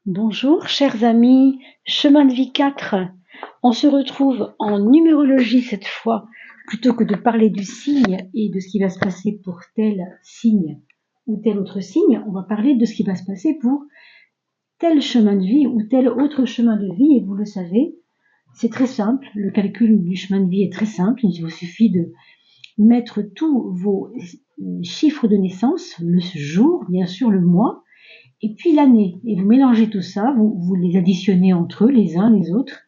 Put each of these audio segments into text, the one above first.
Bonjour chers amis, chemin de vie 4. On se retrouve en numérologie cette fois, plutôt que de parler du signe et de ce qui va se passer pour tel signe ou tel autre signe, on va parler de ce qui va se passer pour tel chemin de vie ou tel autre chemin de vie. Et vous le savez, c'est très simple, le calcul du chemin de vie est très simple, il vous suffit de mettre tous vos chiffres de naissance, le jour, bien sûr le mois, et puis l'année, et vous mélangez tout ça, vous les additionnez entre eux, les uns les autres,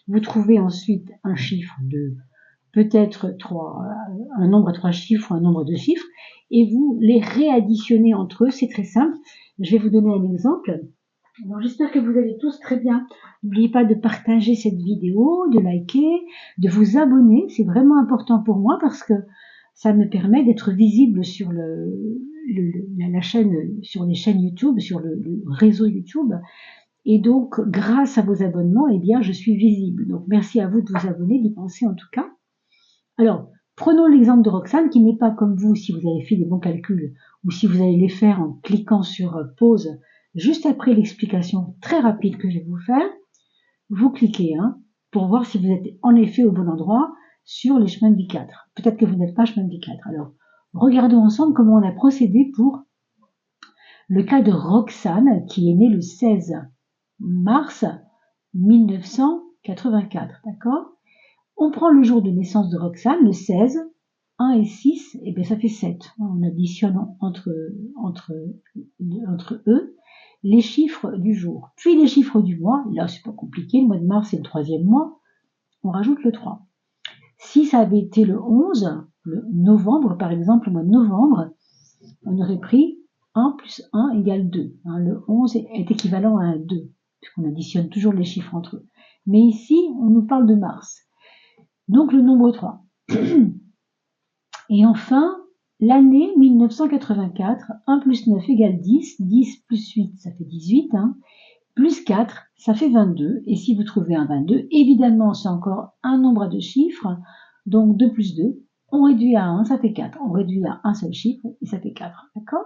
vous trouvez ensuite un chiffre de peut-être un nombre à 3 chiffres ou un nombre de chiffres, et vous les réadditionnez entre eux, c'est très simple. Je vais vous donner un exemple. Alors j'espère que vous allez tous très bien. N'oubliez pas de partager cette vidéo, de liker, de vous abonner, c'est vraiment important pour moi parce que ça me permet d'être visible sur la chaîne, sur les chaînes YouTube, sur le réseau YouTube. Et donc, grâce à vos abonnements, eh bien, je suis visible. Donc, merci à vous de vous abonner, d'y penser en tout cas. Alors, prenons l'exemple de Roxane, qui n'est pas comme vous, si vous avez fait des bons calculs, ou si vous allez les faire en cliquant sur pause, juste après l'explication très rapide que je vais vous faire. Vous cliquez, pour voir si vous êtes en effet au bon endroit sur les chemins de vie 4. Peut-être que vous n'êtes pas chemin de vie 4. Alors, regardons ensemble comment on a procédé pour le cas de Roxane, qui est née le 16 mars 1984. D'accord? On prend le jour de naissance de Roxane, le 16, 1 et 6, et bien ça fait 7. On additionne entre eux les chiffres du jour, puis les chiffres du mois. Là, c'est pas compliqué, le mois de mars, c'est le 3e mois. On rajoute le 3. Si ça avait été le 11, le novembre, par exemple, le mois de novembre, on aurait pris 1 plus 1 égale 2. Le 11 est équivalent à un 2, puisqu'on additionne toujours les chiffres entre eux. Mais ici, on nous parle de mars. Donc le nombre 3. Et enfin, l'année 1984, 1 plus 9 égale 10, 10 plus 8, ça fait 18, plus 4, ça fait 22, et si vous trouvez un 22, évidemment, c'est encore un nombre à deux chiffres, donc 2 plus 2, on réduit à 1, ça fait 4, on réduit à un seul chiffre, et ça fait 4, d'accord?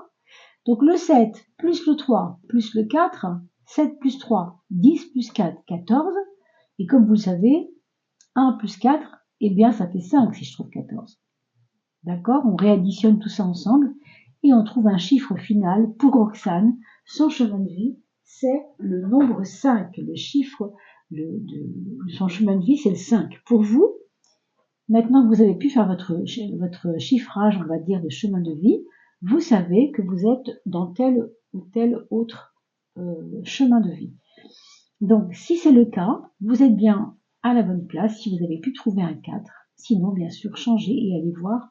Donc le 7 plus le 3 plus le 4, 7 plus 3, 10 plus 4, 14, et comme vous le savez, 1 plus 4, eh bien ça fait 5 si je trouve 14. D'accord? On réadditionne tout ça ensemble et on trouve un chiffre final pour Roxane. Son chemin de vie, c'est le nombre 5. Le chiffre de son chemin de vie, c'est le 5. Pour vous, maintenant que vous avez pu faire votre chiffrage, on va dire, de chemin de vie, vous savez que vous êtes dans tel ou tel autre chemin de vie. Donc, si c'est le cas, vous êtes bien à la bonne place si vous avez pu trouver un 4. Sinon, bien sûr, changez et allez voir.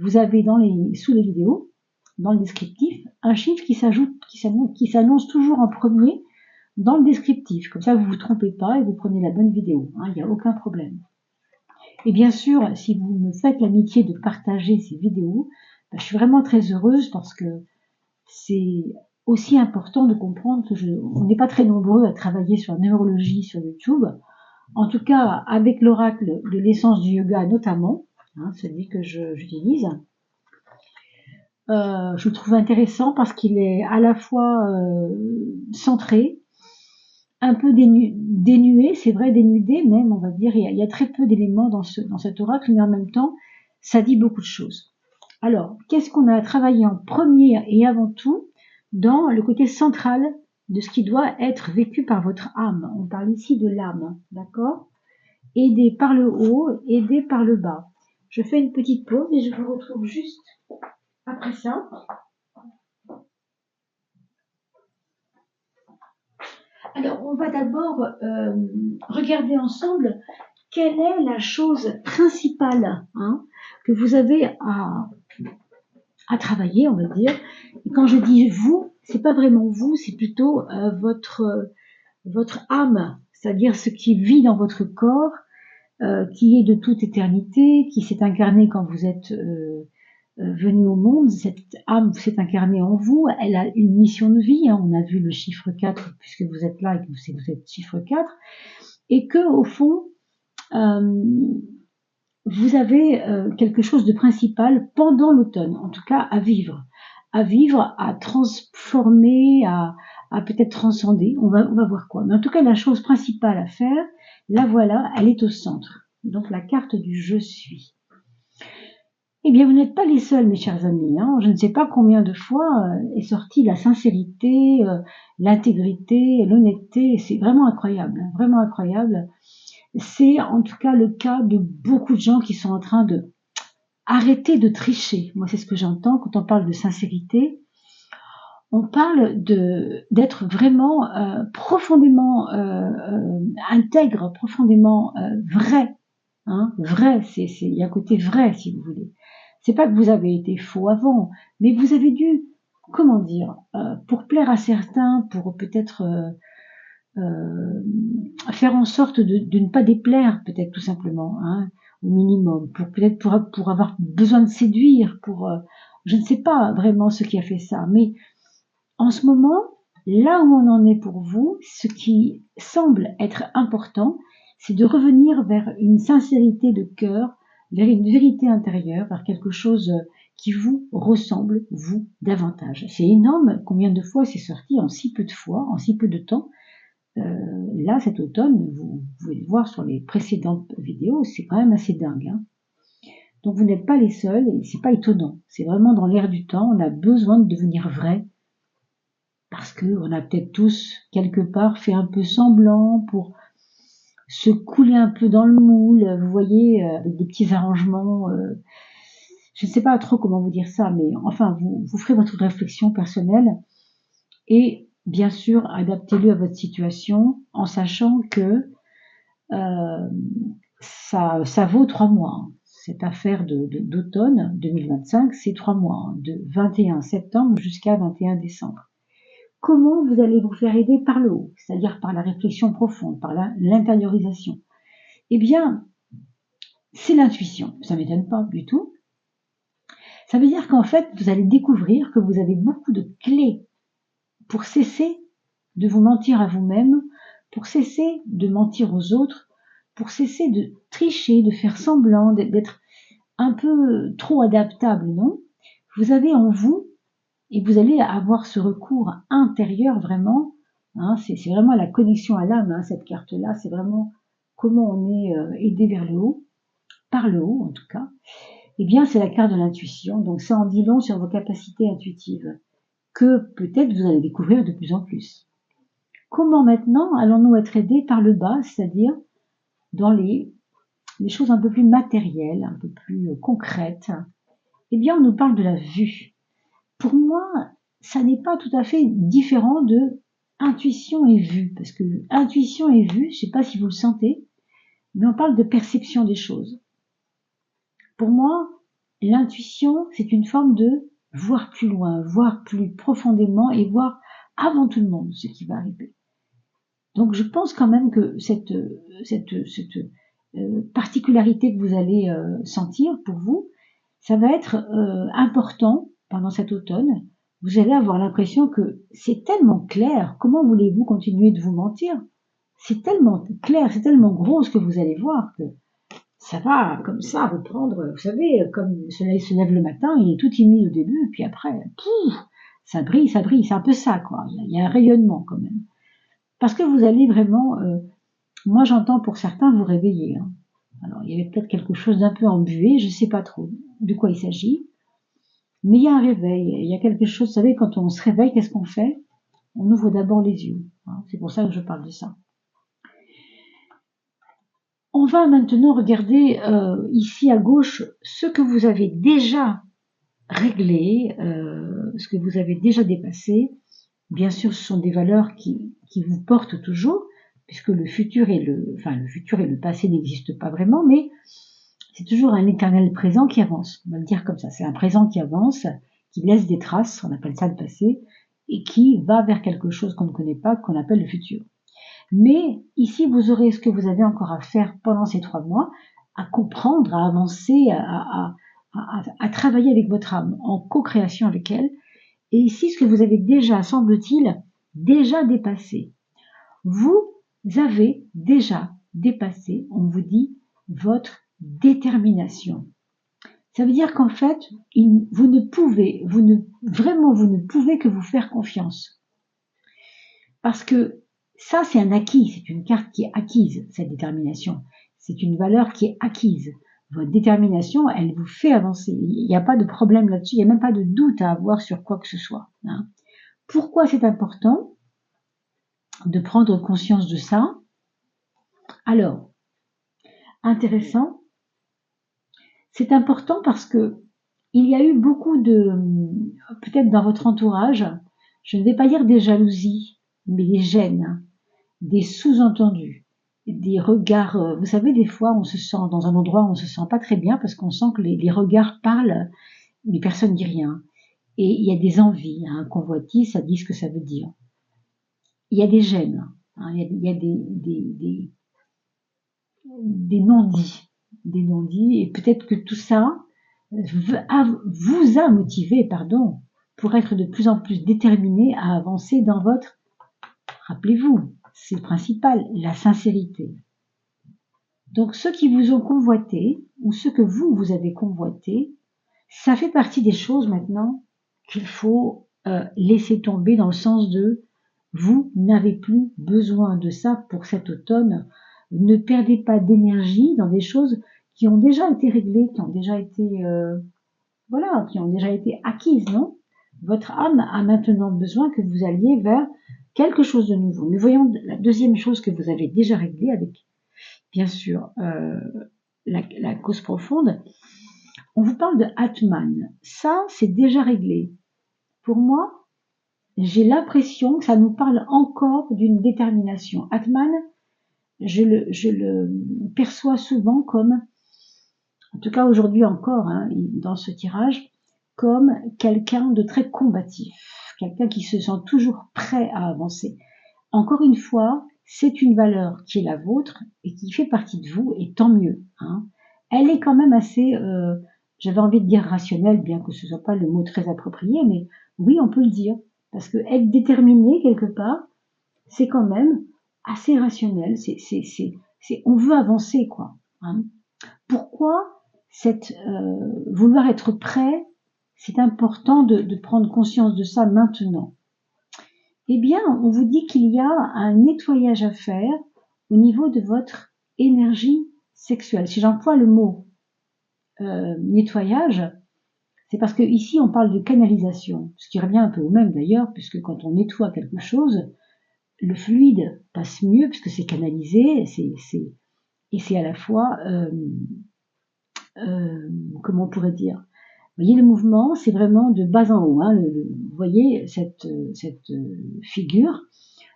Vous avez sous les vidéos, dans le descriptif, un chiffre qui s'annonce toujours en premier dans le descriptif. Comme ça, vous ne vous trompez pas et vous prenez la bonne vidéo. Il n'y a aucun problème. Et bien sûr, si vous me faites l'amitié de partager ces vidéos, je suis vraiment très heureuse parce que c'est aussi important de comprendre on n'est pas très nombreux à travailler sur la numérologie sur YouTube. En tout cas, avec l'oracle de l'essence du yoga notamment, celui que j'utilise. Je le trouve intéressant parce qu'il est à la fois centré, un peu dénué, c'est vrai, dénudé même, on va dire. Il y a très peu d'éléments dans cet oracle, mais en même temps, ça dit beaucoup de choses. Alors, qu'est-ce qu'on a travaillé en premier et avant tout dans le côté central de ce qui doit être vécu par votre âme? On parle ici de l'âme, d'accord? Aidé par le haut, aidé par le bas. Je fais une petite pause et je vous retrouve juste après ça. Alors, on va d'abord regarder ensemble quelle est la chose principale que vous avez à travailler, on va dire. Et quand je dis vous, c'est pas vraiment vous, c'est plutôt votre âme, c'est-à-dire ce qui vit dans votre corps, qui est de toute éternité, qui s'est incarné quand vous êtes venu au monde. Cette âme s'est incarnée en vous, elle a une mission de vie, on a vu le chiffre 4 puisque vous êtes là et que vous êtes chiffre 4, et que au fond, vous avez quelque chose de principal pendant l'automne, en tout cas à vivre, à transformer, à à peut-être transcender, on va voir quoi. Mais en tout cas, la chose principale à faire, la voilà, elle est au centre. Donc la carte du je suis. Eh bien, vous n'êtes pas les seuls, mes chers amis. Hein. Je ne sais pas combien de fois est sortie la sincérité, l'intégrité, l'honnêteté. C'est vraiment incroyable, hein, vraiment incroyable. C'est en tout cas le cas de beaucoup de gens qui sont en train de arrêter de tricher. Moi, c'est ce que j'entends quand on parle de sincérité. On parle d'être vraiment profondément intègre, profondément vrai. Hein, vrai, il y a un côté vrai, si vous voulez. C'est pas que vous avez été faux avant, mais vous avez dû, comment dire, pour plaire à certains, pour peut-être faire en sorte de ne pas déplaire, peut-être tout simplement, hein, au minimum, pour peut-être pour avoir besoin de séduire, pour je ne sais pas vraiment ce qui a fait ça, mais en ce moment, là où on en est pour vous, ce qui semble être important, c'est de revenir vers une sincérité de cœur, vers une vérité intérieure, vers quelque chose qui vous ressemble, vous, davantage. C'est énorme combien de fois c'est sorti en si peu de fois, en si peu de temps. Là, cet automne, vous pouvez le voir sur les précédentes vidéos, c'est quand même assez dingue. Hein. Donc vous n'êtes pas les seuls et c'est pas étonnant. C'est vraiment dans l'air du temps, on a besoin de devenir vrai, parce qu'on a peut-être tous, quelque part, fait un peu semblant pour se couler un peu dans le moule, vous voyez, avec des petits arrangements. Je ne sais pas trop comment vous dire ça, mais enfin, vous ferez votre réflexion personnelle et, bien sûr, adaptez-le à votre situation en sachant que ça vaut 3 mois. Cette affaire d'automne 2025, c'est 3 mois, de 21 septembre jusqu'à 21 décembre. Comment vous allez vous faire aider par le haut, c'est-à-dire par la réflexion profonde, par l'intériorisation? Eh bien, c'est l'intuition, ça ne m'étonne pas du tout. Ça veut dire qu'en fait, vous allez découvrir que vous avez beaucoup de clés pour cesser de vous mentir à vous-même, pour cesser de mentir aux autres, pour cesser de tricher, de faire semblant, d'être un peu trop adaptable, non? Vous avez en vous, et vous allez avoir ce recours intérieur vraiment, hein, c'est vraiment la connexion à l'âme, hein, cette carte-là, c'est vraiment comment on est aidé vers le haut, par le haut en tout cas. Eh bien, c'est la carte de l'intuition, donc ça en dit long sur vos capacités intuitives, que peut-être vous allez découvrir de plus en plus. Comment maintenant allons-nous être aidés par le bas, c'est-à-dire dans les choses un peu plus matérielles, un peu plus concrètes? Eh bien, on nous parle de la vue. Pour moi, ça n'est pas tout à fait différent de intuition et vue, parce que intuition et vue, je ne sais pas si vous le sentez, mais on parle de perception des choses. Pour moi, l'intuition, c'est une forme de voir plus loin, voir plus profondément et voir avant tout le monde ce qui va arriver. Donc je pense quand même que cette particularité que vous allez sentir pour vous, ça va être important pendant cet automne. Vous allez avoir l'impression que c'est tellement clair, comment voulez-vous continuer de vous mentir? C'est tellement clair, c'est tellement gros ce que vous allez voir que ça va comme ça vous prendre, vous savez, comme le soleil se lève le matin, il est tout timide au début, et puis après, pouf, ça brille, c'est un peu ça, quoi. Il y a un rayonnement quand même. Parce que vous allez vraiment, moi j'entends pour certains vous réveiller. Hein. Alors il y avait peut-être quelque chose d'un peu embué, je ne sais pas trop de quoi il s'agit, mais il y a un réveil, il y a quelque chose, vous savez, quand on se réveille, qu'est-ce qu'on fait? On ouvre d'abord les yeux. Hein. C'est pour ça que je parle de ça. On va maintenant regarder ici à gauche ce que vous avez déjà réglé, ce que vous avez déjà dépassé. Bien sûr, ce sont des valeurs qui vous portent toujours, puisque le futur et le passé n'existent pas vraiment, mais c'est toujours un éternel présent qui avance. On va le dire comme ça. C'est un présent qui avance, qui laisse des traces, on appelle ça le passé, et qui va vers quelque chose qu'on ne connaît pas, qu'on appelle le futur. Mais ici, vous aurez ce que vous avez encore à faire pendant ces 3 mois, à comprendre, à avancer, à travailler avec votre âme, en co-création avec elle. Et ici, ce que vous avez déjà, semble-t-il, déjà dépassé. Vous avez déjà dépassé, on vous dit, votre détermination. Ça veut dire qu'en fait, vous ne pouvez que vous faire confiance. Parce que ça, c'est un acquis, c'est une carte qui est acquise, cette détermination. C'est une valeur qui est acquise. Votre détermination, elle vous fait avancer. Il n'y a pas de problème là-dessus, il n'y a même pas de doute à avoir sur quoi que ce soit. Hein. Pourquoi c'est important de prendre conscience de ça? Alors, intéressant, c'est important parce que il y a eu beaucoup de, peut-être dans votre entourage, je ne vais pas dire des jalousies, mais des gênes, des sous-entendus, des regards. Vous savez, des fois, on se sent dans un endroit où on se sent pas très bien parce qu'on sent que les regards parlent, mais personne ne dit rien. Et il y a des envies, hein, convoitise, ça dit ce que ça veut dire. Il y a des gênes, hein, il y a des non-dits, et peut-être que tout ça vous a motivé, pardon, pour être de plus en plus déterminé à avancer dans votre, rappelez-vous, c'est le principal, la sincérité. Donc ceux qui vous ont convoité, ou ceux que vous avez convoité, ça fait partie des choses maintenant qu'il faut laisser tomber dans le sens de vous n'avez plus besoin de ça pour cet automne. Ne perdez pas d'énergie dans des choses qui ont déjà été réglées, qui ont déjà été qui ont déjà été acquises, non? Votre âme a maintenant besoin que vous alliez vers quelque chose de nouveau. Mais voyons la deuxième chose que vous avez déjà réglée avec, bien sûr, la cause profonde. On vous parle de Atman. Ça, c'est déjà réglé. Pour moi, j'ai l'impression que ça nous parle encore d'une détermination. Atman, je le perçois souvent comme, en tout cas aujourd'hui encore, hein, dans ce tirage, comme quelqu'un de très combatif, quelqu'un qui se sent toujours prêt à avancer. Encore une fois, c'est une valeur qui est la vôtre et qui fait partie de vous, et tant mieux. Hein. Elle est quand même assez, j'avais envie de dire rationnelle, bien que ce soit pas le mot très approprié, mais oui, on peut le dire. Parce que être déterminé quelque part, c'est quand même assez rationnel. On veut avancer, quoi. Hein. Pourquoi vouloir être prêt, c'est important de prendre conscience de ça maintenant. Eh bien, on vous dit qu'il y a un nettoyage à faire au niveau de votre énergie sexuelle. Si j'emploie le mot nettoyage, c'est parce que ici on parle de canalisation, ce qui revient un peu au même d'ailleurs, puisque quand on nettoie quelque chose, le fluide passe mieux puisque c'est canalisé, et c'est à la fois, comment on pourrait dire, vous voyez le mouvement, c'est vraiment de bas en haut. Hein, vous voyez cette figure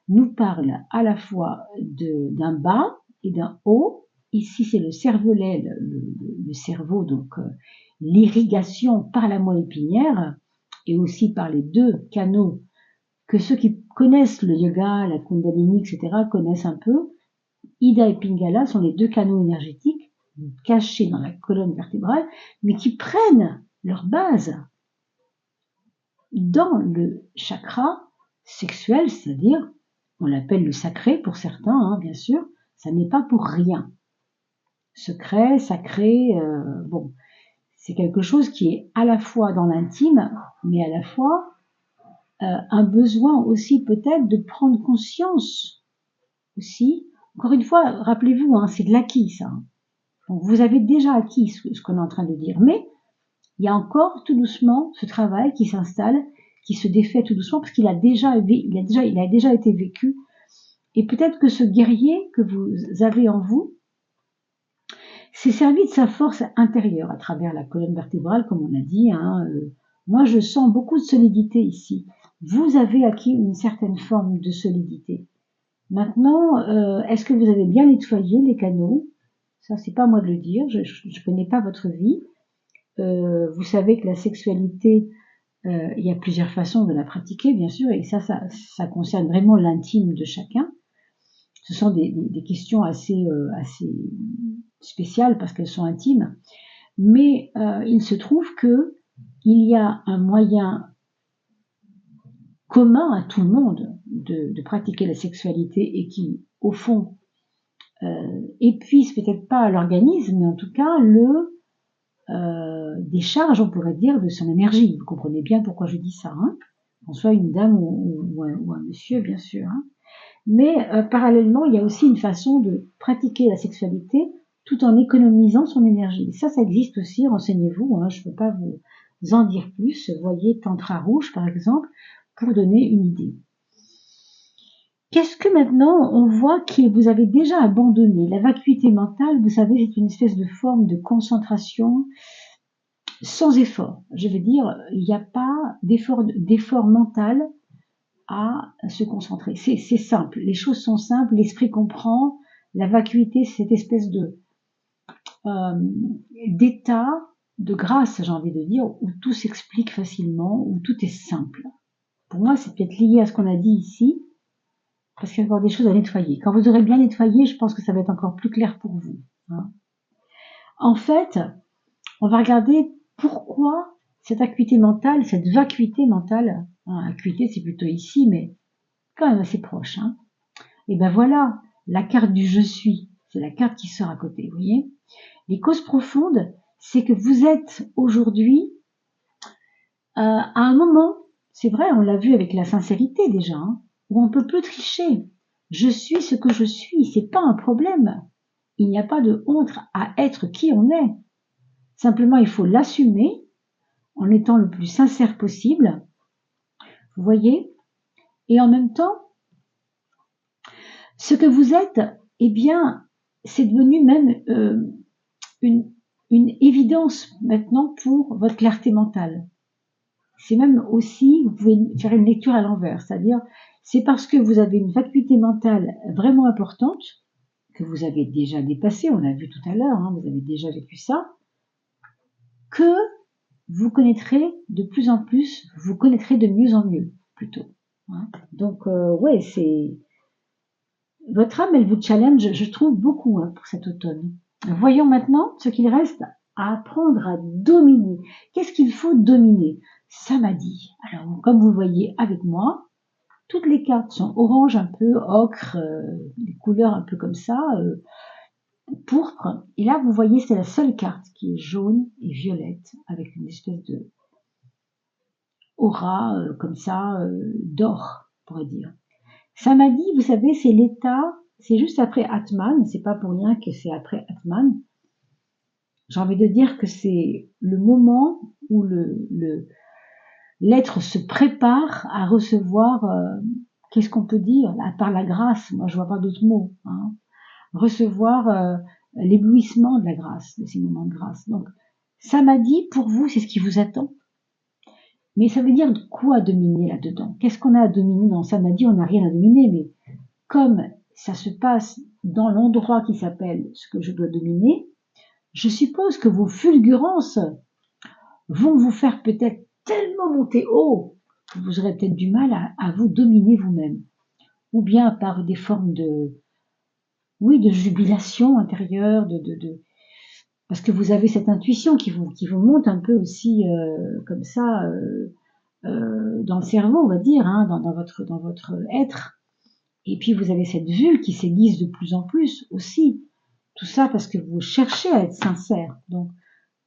nous parle à la fois d'un bas et d'un haut. Ici, c'est le cervelet, le cerveau, donc l'irrigation par la moelle épinière et aussi par les deux canaux que ceux qui connaissent le yoga, la kundalini, etc. connaissent un peu. Ida et Pingala sont les deux canaux énergétiques cachés dans la colonne vertébrale, mais qui prennent leur base dans le chakra sexuel, c'est-à-dire, on l'appelle le sacré pour certains, hein, bien sûr, ça n'est pas pour rien. Secret, sacré, bon, c'est quelque chose qui est à la fois dans l'intime, mais à la fois un besoin aussi peut-être de prendre conscience aussi. Encore une fois, rappelez-vous, hein, c'est de l'acquis ça. Donc vous avez déjà acquis ce qu'on est en train de dire, mais il y a encore tout doucement ce travail qui s'installe, qui se défait tout doucement parce qu'il a déjà été vécu. Et peut-être que ce guerrier que vous avez en vous s'est servi de sa force intérieure à travers la colonne vertébrale, comme on a dit. Hein, moi, je sens beaucoup de solidité ici. Vous avez acquis une certaine forme de solidité. Maintenant, est-ce que vous avez bien nettoyé les canaux? Ça, c'est pas à moi de le dire. Je connais pas votre vie. Vous savez que la sexualité, il y a plusieurs façons de la pratiquer, bien sûr, et ça concerne vraiment l'intime de chacun. Ce sont des questions assez spéciales parce qu'elles sont intimes. Mais il se trouve que il y a un moyen commun à tout le monde de pratiquer la sexualité et qui, au fond, épuise peut-être pas l'organisme, mais en tout cas décharge, on pourrait dire, de son énergie. Vous comprenez bien pourquoi je dis ça, hein, qu'on soit une dame ou un monsieur, bien sûr. Hein. Mais parallèlement, il y a aussi une façon de pratiquer la sexualité tout en économisant son énergie. Ça existe aussi, renseignez-vous, hein, je ne peux pas vous en dire plus. Voyez Tantra Rouge, par exemple, pour donner une idée. Qu'est-ce que maintenant on voit que vous avez déjà abandonné? La vacuité mentale, vous savez, c'est une espèce de forme de concentration sans effort. Je veux dire, il n'y a pas d'effort mental à se concentrer. C'est simple, les choses sont simples, l'esprit comprend. La vacuité, c'est cette espèce d'état de grâce, j'ai envie de dire, où tout s'explique facilement, où tout est simple. Pour moi, c'est peut-être lié à ce qu'on a dit ici, parce qu'il y a encore des choses à nettoyer. Quand vous aurez bien nettoyé, je pense que ça va être encore plus clair pour vous. Hein. En fait, on va regarder pourquoi cette acuité mentale, cette vacuité mentale, hein, acuité c'est plutôt ici, mais quand même assez proche. Hein. Et ben voilà, la carte du je suis, c'est la carte qui sort à côté, vous voyez. Les causes profondes, c'est que vous êtes aujourd'hui à un moment, c'est vrai, on l'a vu avec la sincérité déjà, hein, où on peut plus tricher. Je suis ce que je suis, c'est pas un problème. Il n'y a pas de honte à être qui on est. Simplement, il faut l'assumer en étant le plus sincère possible. Vous voyez? Et en même temps, ce que vous êtes, eh bien, c'est devenu même une évidence maintenant pour votre clarté mentale. C'est même aussi, vous pouvez faire une lecture à l'envers, c'est-à-dire, c'est parce que vous avez une vacuité mentale vraiment importante, que vous avez déjà dépassée, on l'a vu tout à l'heure, hein, vous avez déjà vécu ça, que vous connaîtrez de plus en plus, vous connaîtrez de mieux en mieux, plutôt. Hein. Donc, ouais, c'est... Votre âme, elle vous challenge, je trouve, beaucoup hein, pour cet automne. Voyons maintenant ce qu'il reste à apprendre à dominer. Qu'est-ce qu'il faut dominer? Samadhi. Alors, comme vous voyez avec moi, toutes les cartes sont orange un peu, ocre, des couleurs un peu comme ça, pourpre. Et là, vous voyez, c'est la seule carte qui est jaune et violette, avec une espèce de aura comme ça, d'or, on pourrait dire. Samadhi, vous savez, c'est l'état, c'est juste après Atman, c'est pas pour rien que c'est après Atman. J'ai envie de dire que c'est le moment où l'être se prépare à recevoir, qu'est-ce qu'on peut dire, à part la grâce, moi je vois pas d'autres mots, hein, recevoir l'éblouissement de la grâce, de ces moments de grâce. Donc, Samadhi, pour vous, c'est ce qui vous attend. Mais ça veut dire quoi dominer là-dedans? Qu'est-ce qu'on a à dominer dans Samadhi? On n'a rien à dominer, mais comme ça se passe dans l'endroit qui s'appelle ce que je dois dominer, je suppose que vos fulgurances vont vous faire peut-être tellement monter haut que vous aurez peut-être du mal à vous dominer vous-même. Ou bien par des formes de jubilation intérieure, parce que vous avez cette intuition qui vous monte un peu aussi comme ça dans le cerveau, on va dire, hein, dans votre être. Et puis vous avez cette vue qui s'aiguise de plus en plus aussi. Tout ça parce que vous cherchez à être sincère. Donc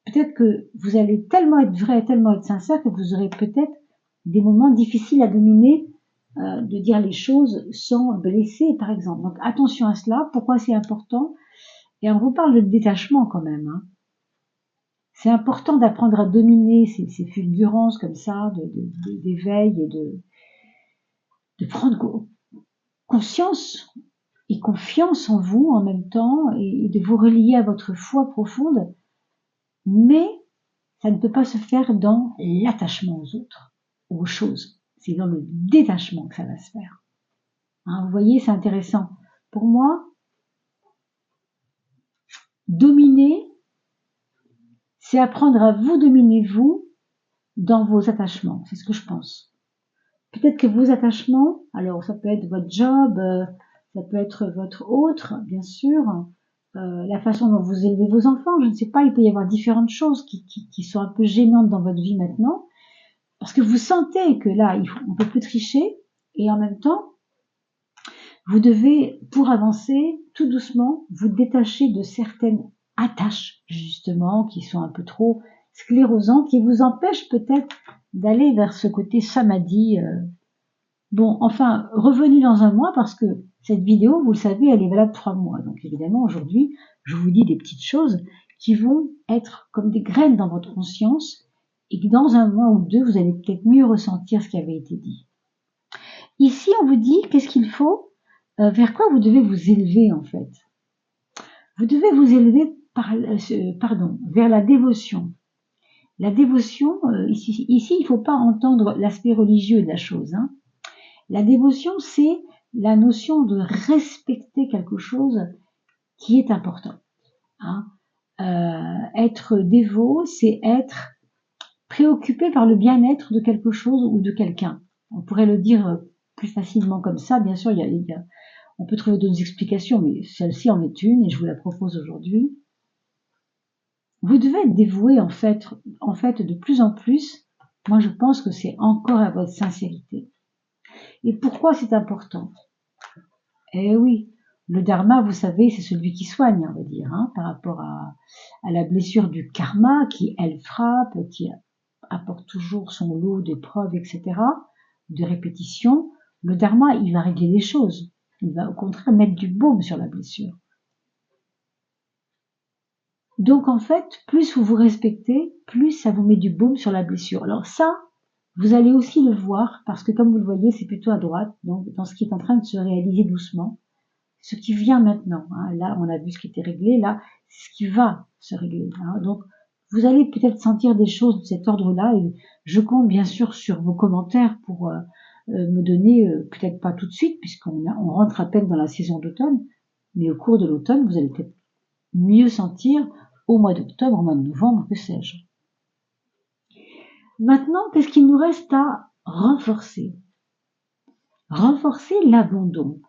peut-être que vous allez tellement être vrai, tellement être sincère que vous aurez peut-être des moments difficiles à dominer, de dire les choses sans blesser, par exemple. Donc attention à cela. Pourquoi c'est important? Et on vous parle de détachement quand même. Hein. C'est important d'apprendre à dominer ces fulgurances comme ça, d'éveil et de prendre conscience et confiance en vous en même temps et de vous relier à votre foi profonde. Mais ça ne peut pas se faire dans l'attachement aux autres, aux choses. C'est dans le détachement que ça va se faire. Hein, vous voyez, c'est intéressant. Pour moi, dominer, c'est apprendre à vous dominer vous dans vos attachements. C'est ce que je pense. Peut-être que vos attachements, alors ça peut être votre job, ça peut être votre autre, bien sûr, la façon dont vous élevez vos enfants, je ne sais pas, il peut y avoir différentes choses qui sont un peu gênantes dans votre vie maintenant, parce que vous sentez que là, on ne peut plus tricher, et en même temps, vous devez, pour avancer, tout doucement, vous détacher de certaines attaches, justement, qui sont un peu trop sclérosantes, qui vous empêchent peut-être d'aller vers ce côté samadhi Bon, enfin, revenez dans un mois parce que cette vidéo, vous le savez, elle est valable 3 mois. Donc évidemment, aujourd'hui, je vous dis des petites choses qui vont être comme des graines dans votre conscience et que dans un mois ou deux, vous allez peut-être mieux ressentir ce qui avait été dit. Ici, on vous dit qu'est-ce qu'il faut, vers quoi vous devez vous élever en fait. Vous devez vous élever vers la dévotion. La dévotion, ici, il ne faut pas entendre l'aspect religieux de la chose. Hein. La dévotion, c'est la notion de respecter quelque chose qui est important. Hein. Être dévot, c'est être préoccupé par le bien-être de quelque chose ou de quelqu'un. On pourrait le dire plus facilement comme ça. Bien sûr, on peut trouver d'autres explications, mais celle-ci en est une et je vous la propose aujourd'hui. Vous devez être dévoué en fait de plus en plus. Moi, je pense que c'est encore à votre sincérité. Et pourquoi c'est important? Eh oui, le dharma, vous savez, c'est celui qui soigne, on va dire, hein, par rapport à la blessure du karma qui, elle, frappe, qui apporte toujours son lot d'épreuves, etc., de répétitions. Le dharma, il va régler les choses. Il va au contraire mettre du baume sur la blessure. Donc en fait, plus vous vous respectez, plus ça vous met du baume sur la blessure. Alors ça, vous allez aussi le voir, parce que comme vous le voyez, c'est plutôt à droite, donc dans ce qui est en train de se réaliser doucement. Ce qui vient maintenant, hein. Là on a vu ce qui était réglé, là c'est ce qui va se régler. Hein. Donc vous allez peut-être sentir des choses de cet ordre-là, et je compte bien sûr sur vos commentaires pour me donner, peut-être pas tout de suite, puisqu'on rentre à peine dans la saison d'automne, mais au cours de l'automne, vous allez peut-être mieux sentir au mois d'octobre, au mois de novembre, que sais-je. Maintenant, qu'est-ce qu'il nous reste à renforcer? Renforcer l'abandon.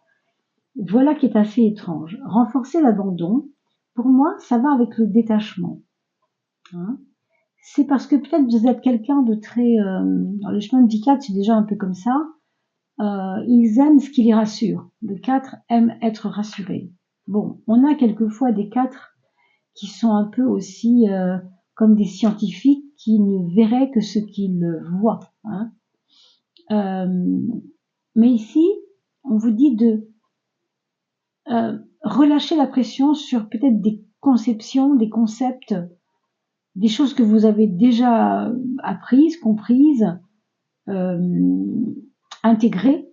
Voilà qui est assez étrange. Renforcer l'abandon, pour moi, ça va avec le détachement. Hein, c'est parce que peut-être vous êtes quelqu'un de très... dans les chemins de vie 4, c'est déjà un peu comme ça. Ils aiment ce qui les rassure. Le 4 aime être rassuré. Bon, on a quelquefois des 4 qui sont un peu aussi comme des scientifiques qui ne verraient que ce qu'ils voient. Hein. Mais ici, on vous dit de relâcher la pression sur peut-être des conceptions, des concepts, des choses que vous avez déjà apprises, comprises, intégrées,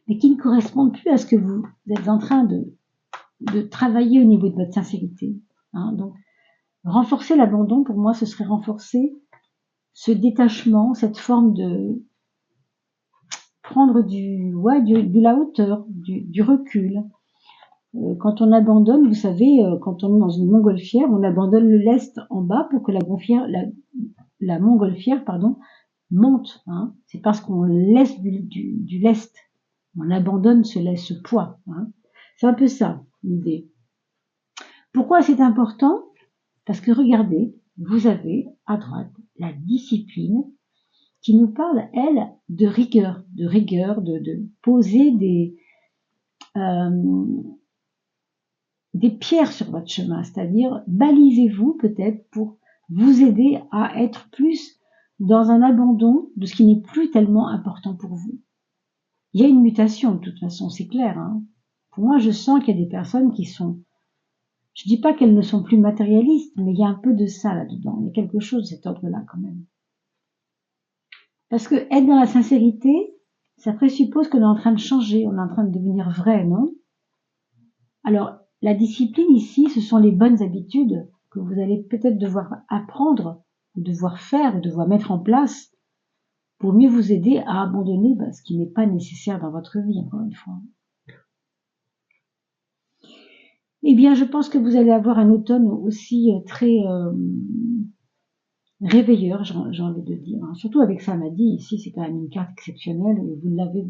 mais qui ne correspondent plus à ce que vous êtes en train de travailler au niveau de votre sincérité. Hein. Donc, renforcer l'abandon, pour moi, ce serait renforcer ce détachement, cette forme de prendre de la hauteur, du recul. Quand on abandonne, vous savez, quand on est dans une montgolfière, on abandonne le lest en bas pour que la montgolfière, monte. Hein. C'est parce qu'on laisse du lest. On abandonne ce poids. Hein. C'est un peu ça, l'idée. Pourquoi c'est important? Parce que regardez, vous avez à droite la discipline qui nous parle, elle, de rigueur, de poser des pierres sur votre chemin, c'est-à-dire balisez-vous peut-être pour vous aider à être plus dans un abandon de ce qui n'est plus tellement important pour vous. Il y a une mutation de toute façon, c'est clair. Hein. Pour moi, je sens qu'il y a des personnes qui sont... Je dis pas qu'elles ne sont plus matérialistes, mais il y a un peu de ça là-dedans. Il y a quelque chose de cet ordre-là quand même. Parce que être dans la sincérité, ça présuppose qu'on est en train de changer, on est en train de devenir vrai, non? Alors, la discipline ici, ce sont les bonnes habitudes que vous allez peut-être devoir apprendre, devoir faire, devoir mettre en place pour mieux vous aider à abandonner ce qui n'est pas nécessaire dans votre vie, encore une fois. Eh bien, je pense que vous allez avoir un automne aussi très réveilleur, j'ai envie de dire. Hein. Surtout avec Samadhi, ici, c'est quand même une carte exceptionnelle et vous l'avez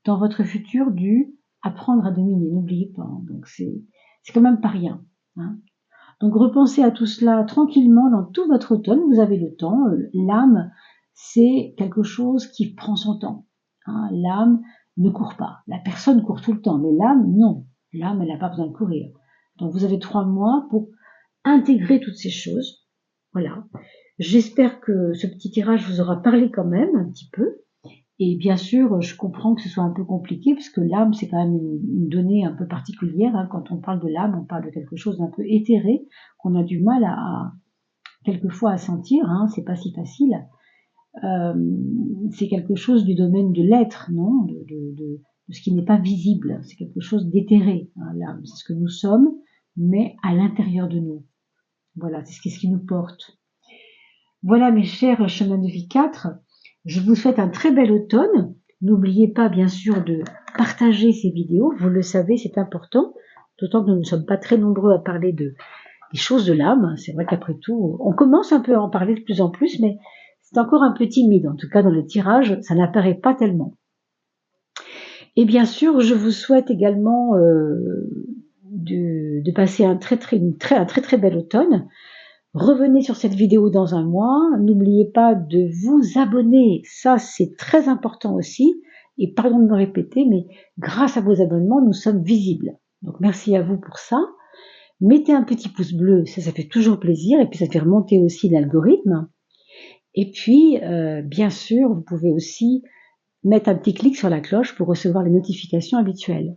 dans votre futur dû apprendre à dominer, n'oubliez pas. Hein. Donc, c'est quand même pas rien. Hein. Donc, repensez à tout cela tranquillement dans tout votre automne. Vous avez le temps. L'âme, c'est quelque chose qui prend son temps. Hein. L'âme ne court pas. La personne court tout le temps, mais l'âme, non. L'âme, elle n'a pas besoin de courir. Donc, vous avez 3 mois pour intégrer toutes ces choses. Voilà. J'espère que ce petit tirage vous aura parlé quand même un petit peu. Et bien sûr, je comprends que ce soit un peu compliqué, parce que l'âme, c'est quand même une donnée un peu particulière, hein. Quand on parle de l'âme, on parle de quelque chose d'un peu éthéré, qu'on a du mal quelquefois à sentir, hein, c'est pas si facile. C'est quelque chose du domaine de l'être, non, de ce qui n'est pas visible. C'est quelque chose d'éthéré, hein, l'âme. C'est ce que nous sommes, mais à l'intérieur de nous. Voilà, c'est ce qui nous porte. Voilà, mes chers chemins de vie 4, je vous souhaite un très bel automne. N'oubliez pas, bien sûr, de partager ces vidéos. Vous le savez, c'est important, d'autant que nous ne sommes pas très nombreux à parler des choses de l'âme. C'est vrai qu'après tout, on commence un peu à en parler de plus en plus, mais c'est encore un peu timide. En tout cas, dans les tirages, ça n'apparaît pas tellement. Et bien sûr, je vous souhaite également de passer un très très bel automne. Revenez sur cette vidéo dans un mois. N'oubliez pas de vous abonner. Ça, c'est très important aussi. Et pardon de me répéter, mais grâce à vos abonnements, nous sommes visibles. Donc, merci à vous pour ça. Mettez un petit pouce bleu, ça fait toujours plaisir. Et puis, ça fait remonter aussi l'algorithme. Et puis, bien sûr, vous pouvez aussi mettre un petit clic sur la cloche pour recevoir les notifications habituelles.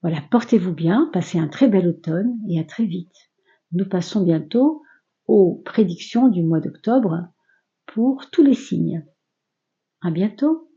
Voilà, portez-vous bien, passez un très bel automne et à très vite. Nous passons bientôt aux prédictions du mois d'octobre pour tous les signes. À bientôt!